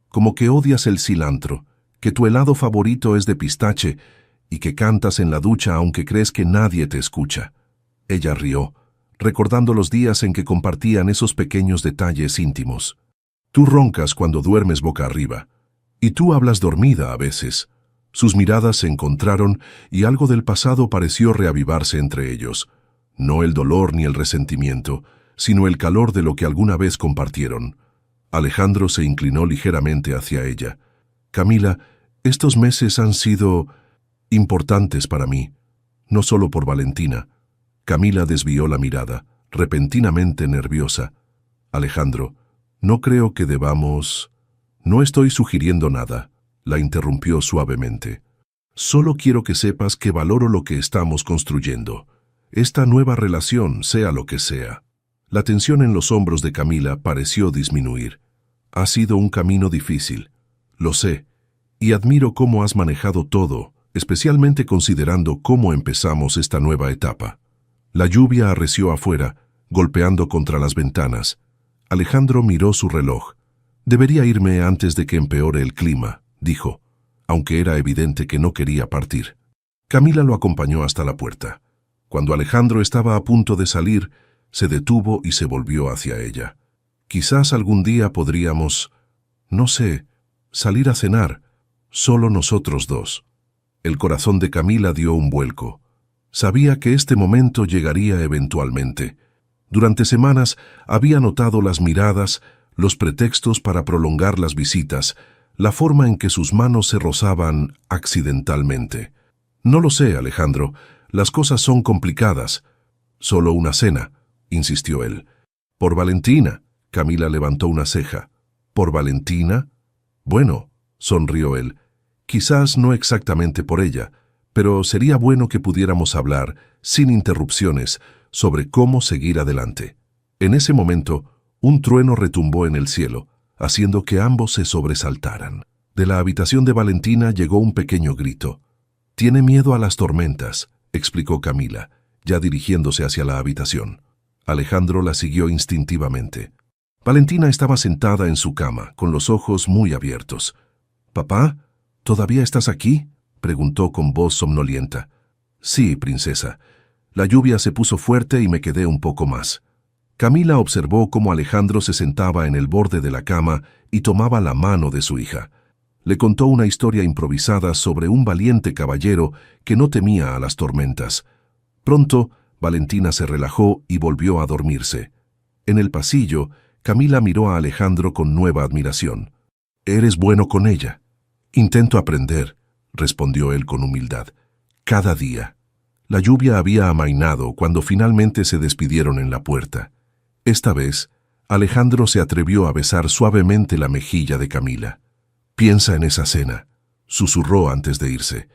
Como que odias el cilantro, que tu helado favorito es de pistache y que cantas en la ducha aunque crees que nadie te escucha». Ella rió, recordando los días en que compartían esos pequeños detalles íntimos. «Tú roncas cuando duermes boca arriba. Y tú hablas dormida a veces». Sus miradas se encontraron y algo del pasado pareció reavivarse entre ellos. No el dolor ni el resentimiento, sino el calor de lo que alguna vez compartieron. Alejandro se inclinó ligeramente hacia ella. Camila, estos meses han sido importantes para mí, no solo por Valentina. Camila desvió la mirada, repentinamente nerviosa. Alejandro, no creo que debamos... No estoy sugiriendo nada, la interrumpió suavemente. Solo quiero que sepas que valoro lo que estamos construyendo. Esta nueva relación, sea lo que sea. La tensión en los hombros de Camila pareció disminuir. Ha sido un camino difícil, lo sé, y admiro cómo has manejado todo, especialmente considerando cómo empezamos esta nueva etapa. La lluvia arreció afuera, golpeando contra las ventanas. Alejandro miró su reloj. Debería irme antes de que empeore el clima, dijo, aunque era evidente que no quería partir. Camila lo acompañó hasta la puerta. Cuando Alejandro estaba a punto de salir, se detuvo y se volvió hacia ella. Quizás algún día podríamos, no sé, salir a cenar, solo nosotros dos. El corazón de Camila dio un vuelco. Sabía que este momento llegaría eventualmente. Durante semanas había notado las miradas, los pretextos para prolongar las visitas, la forma en que sus manos se rozaban accidentalmente. No lo sé, Alejandro, las cosas son complicadas. Solo una cena, insistió él. Por Valentina. Camila levantó una ceja. ¿Por Valentina? Bueno, sonrió él. Quizás no exactamente por ella, pero sería bueno que pudiéramos hablar, sin interrupciones, sobre cómo seguir adelante. En ese momento, un trueno retumbó en el cielo, haciendo que ambos se sobresaltaran. De la habitación de Valentina llegó un pequeño grito. «Tiene miedo a las tormentas», explicó Camila, ya dirigiéndose hacia la habitación. Alejandro la siguió instintivamente. Valentina estaba sentada en su cama, con los ojos muy abiertos. «¿Papá, todavía estás aquí?», preguntó con voz somnolienta. «Sí, princesa. La lluvia se puso fuerte y me quedé un poco más». Camila observó cómo Alejandro se sentaba en el borde de la cama y tomaba la mano de su hija. Le contó una historia improvisada sobre un valiente caballero que no temía a las tormentas. Pronto, Valentina se relajó y volvió a dormirse. En el pasillo, Camila miró a Alejandro con nueva admiración. «Eres bueno con ella». «Intento aprender», respondió él con humildad. «Cada día». La lluvia había amainado cuando finalmente se despidieron en la puerta. Esta vez, Alejandro se atrevió a besar suavemente la mejilla de Camila. «Piensa en esa cena», susurró antes de irse.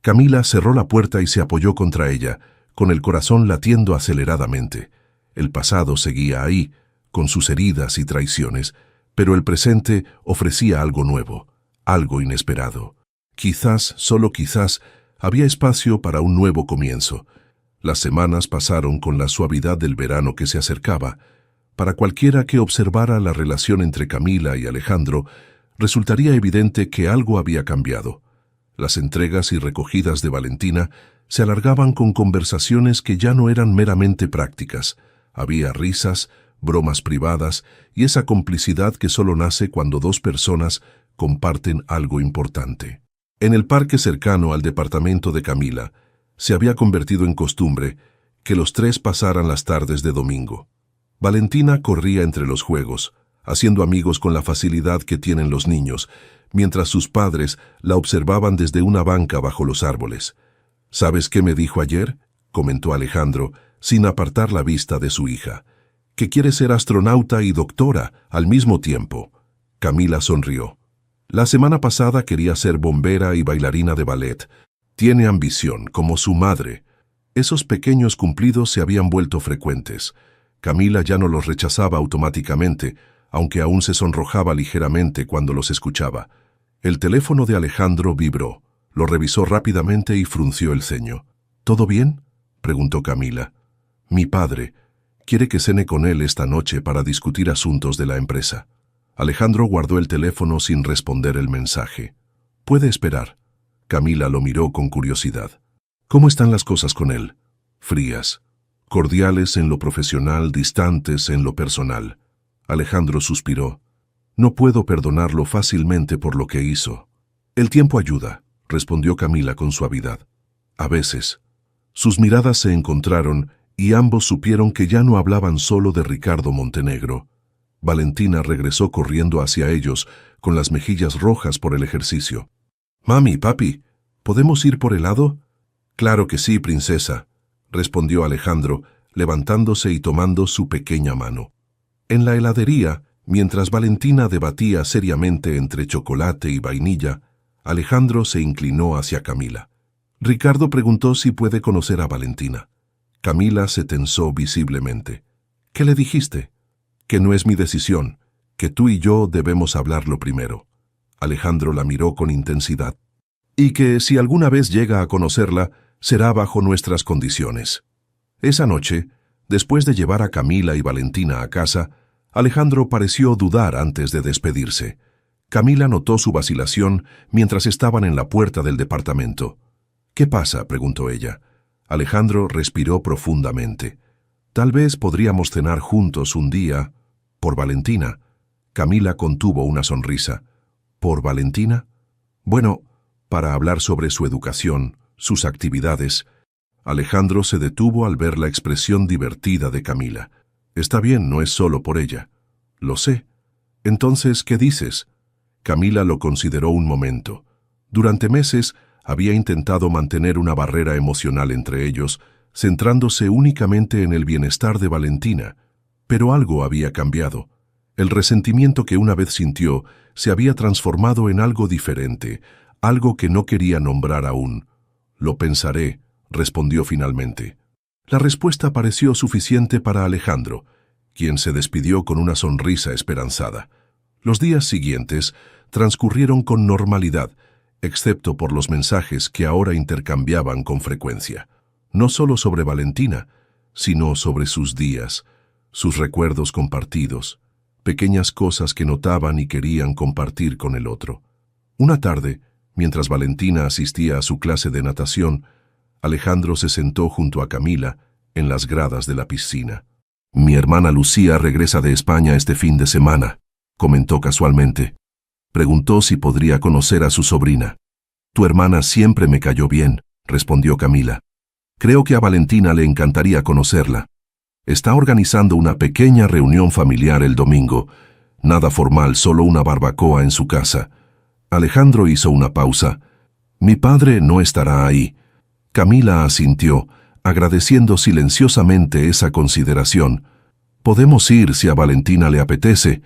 Camila cerró la puerta y se apoyó contra ella, con el corazón latiendo aceleradamente. El pasado seguía ahí, con sus heridas y traiciones, pero el presente ofrecía algo nuevo, algo inesperado. Quizás, solo quizás, había espacio para un nuevo comienzo. Las semanas pasaron con la suavidad del verano que se acercaba. Para cualquiera que observara la relación entre Camila y Alejandro, resultaría evidente que algo había cambiado. Las entregas y recogidas de Valentina se alargaban con conversaciones que ya no eran meramente prácticas. Había risas, bromas privadas y esa complicidad que solo nace cuando dos personas comparten algo importante. En el parque cercano al departamento de Camila, se había convertido en costumbre que los tres pasaran las tardes de domingo. Valentina corría entre los juegos, haciendo amigos con la facilidad que tienen los niños, mientras sus padres la observaban desde una banca bajo los árboles. «¿Sabes qué me dijo ayer?», comentó Alejandro, sin apartar la vista de su hija. «Que quiere ser astronauta y doctora al mismo tiempo». Camila sonrió. «La semana pasada quería ser bombera y bailarina de ballet. Tiene ambición, como su madre». Esos pequeños cumplidos se habían vuelto frecuentes. Camila ya no los rechazaba automáticamente, aunque aún se sonrojaba ligeramente cuando los escuchaba. El teléfono de Alejandro vibró. Lo revisó rápidamente y frunció el ceño. «¿Todo bien?», preguntó Camila. «Mi padre quiere que cene con él esta noche para discutir asuntos de la empresa». Alejandro guardó el teléfono sin responder el mensaje. «Puede esperar». Camila lo miró con curiosidad. «¿Cómo están las cosas con él?». «Frías. Cordiales en lo profesional, distantes en lo personal». Alejandro suspiró. «No puedo perdonarlo fácilmente por lo que hizo». «El tiempo ayuda», respondió Camila con suavidad. A veces. Sus miradas se encontraron y ambos supieron que ya no hablaban solo de Ricardo Montenegro. Valentina regresó corriendo hacia ellos, con las mejillas rojas por el ejercicio. «Mami, papi, ¿podemos ir por helado?» «Claro que sí, princesa», respondió Alejandro, levantándose y tomando su pequeña mano. En la heladería, mientras Valentina debatía seriamente entre chocolate y vainilla, Alejandro se inclinó hacia Camila. Ricardo preguntó si puede conocer a Valentina. Camila se tensó visiblemente. «¿Qué le dijiste?» «Que no es mi decisión, que tú y yo debemos hablarlo primero». Alejandro la miró con intensidad. «Y que si alguna vez llega a conocerla, será bajo nuestras condiciones». Esa noche, después de llevar a Camila y Valentina a casa, Alejandro pareció dudar antes de despedirse. Camila notó su vacilación mientras estaban en la puerta del departamento. «¿Qué pasa?», preguntó ella. Alejandro respiró profundamente. «Tal vez podríamos cenar juntos un día, por Valentina». Camila contuvo una sonrisa. «¿Por Valentina?» «Bueno, para hablar sobre su educación, sus actividades». Alejandro se detuvo al ver la expresión divertida de Camila. «Está bien, no es solo por ella». «Lo sé». «Entonces, ¿qué dices?» Camila lo consideró un momento. Durante meses había intentado mantener una barrera emocional entre ellos, centrándose únicamente en el bienestar de Valentina. Pero algo había cambiado. El resentimiento que una vez sintió se había transformado en algo diferente, algo que no quería nombrar aún. «Lo pensaré», respondió finalmente. La respuesta pareció suficiente para Alejandro, quien se despidió con una sonrisa esperanzada. Los días siguientes transcurrieron con normalidad, excepto por los mensajes que ahora intercambiaban con frecuencia. No solo sobre Valentina, sino sobre sus días, sus recuerdos compartidos, pequeñas cosas que notaban y querían compartir con el otro. Una tarde, mientras Valentina asistía a su clase de natación, Alejandro se sentó junto a Camila en las gradas de la piscina. «Mi hermana Lucía regresa de España este fin de semana», comentó casualmente. Preguntó si podría conocer a su sobrina. «Tu hermana siempre me cayó bien», respondió Camila. «Creo que a Valentina le encantaría conocerla. Está organizando una pequeña reunión familiar el domingo. Nada formal, solo una barbacoa en su casa». Alejandro hizo una pausa. «Mi padre no estará ahí». Camila asintió, agradeciendo silenciosamente esa consideración. «Podemos ir si a Valentina le apetece».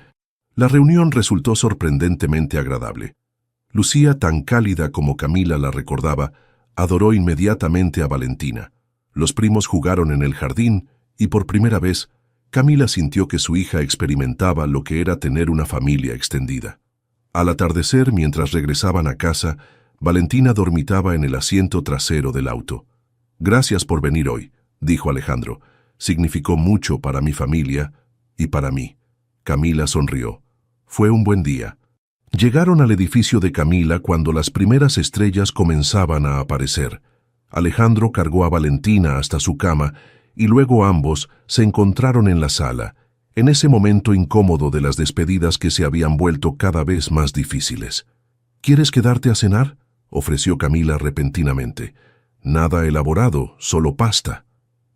La reunión resultó sorprendentemente agradable. Lucía, tan cálida como Camila la recordaba, adoró inmediatamente a Valentina. Los primos jugaron en el jardín y por primera vez, Camila sintió que su hija experimentaba lo que era tener una familia extendida. Al atardecer, mientras regresaban a casa, Valentina dormitaba en el asiento trasero del auto. «Gracias por venir hoy», dijo Alejandro. «Significó mucho para mi familia y para mí». Camila sonrió. Fue un buen día. Llegaron al edificio de Camila cuando las primeras estrellas comenzaban a aparecer. Alejandro cargó a Valentina hasta su cama y luego ambos se encontraron en la sala, en ese momento incómodo de las despedidas que se habían vuelto cada vez más difíciles. «¿Quieres quedarte a cenar?», ofreció Camila repentinamente. «Nada elaborado, solo pasta».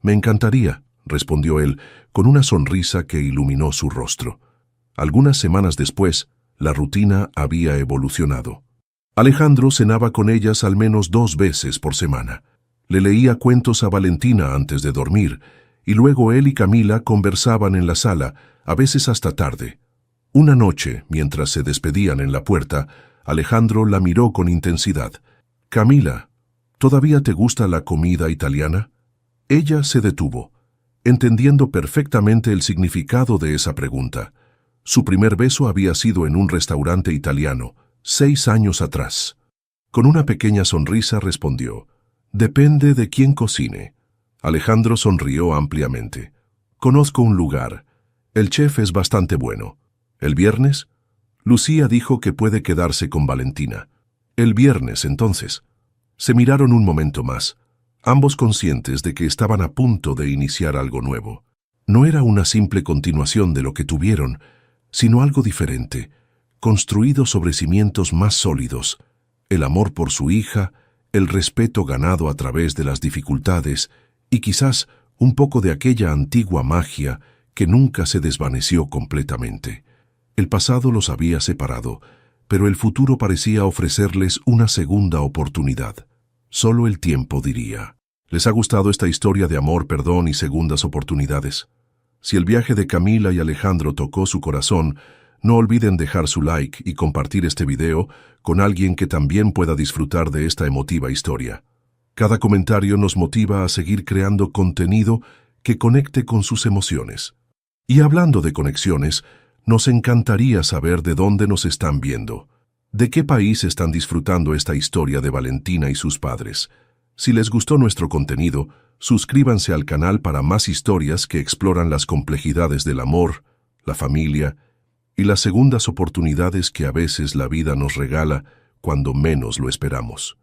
«Me encantaría», respondió él, con una sonrisa que iluminó su rostro. Algunas semanas después, la rutina había evolucionado. Alejandro cenaba con ellas al menos 2 veces por semana. Le leía cuentos a Valentina antes de dormir, y luego él y Camila conversaban en la sala, a veces hasta tarde. Una noche, mientras se despedían en la puerta, Alejandro la miró con intensidad. «Camila, ¿todavía te gusta la comida italiana?» Ella se detuvo, entendiendo perfectamente el significado de esa pregunta. Su primer beso había sido en un restaurante italiano, 6 años atrás. Con una pequeña sonrisa respondió: «Depende de quién cocine». Alejandro sonrió ampliamente. «Conozco un lugar. El chef es bastante bueno. ¿El viernes?» Lucía dijo que puede quedarse con Valentina. «El viernes, entonces». Se miraron un momento más, ambos conscientes de que estaban a punto de iniciar algo nuevo. No era una simple continuación de lo que tuvieron, sino algo diferente, construido sobre cimientos más sólidos. el amor por su hija, el respeto ganado a través de las dificultades y quizás un poco de aquella antigua magia que nunca se desvaneció completamente. El pasado los había separado, pero el futuro parecía ofrecerles una segunda oportunidad. Solo el tiempo diría. ¿Les ha gustado esta historia de amor, perdón y segundas oportunidades? Si el viaje de Camila y Alejandro tocó su corazón, no olviden dejar su like y compartir este video con alguien que también pueda disfrutar de esta emotiva historia. Cada comentario nos motiva a seguir creando contenido que conecte con sus emociones. Y hablando de conexiones, nos encantaría saber de dónde nos están viendo. ¿De qué país están disfrutando esta historia de Valentina y sus padres? Si les gustó nuestro contenido, suscríbanse al canal para más historias que exploran las complejidades del amor, la familia y las segundas oportunidades que a veces la vida nos regala cuando menos lo esperamos.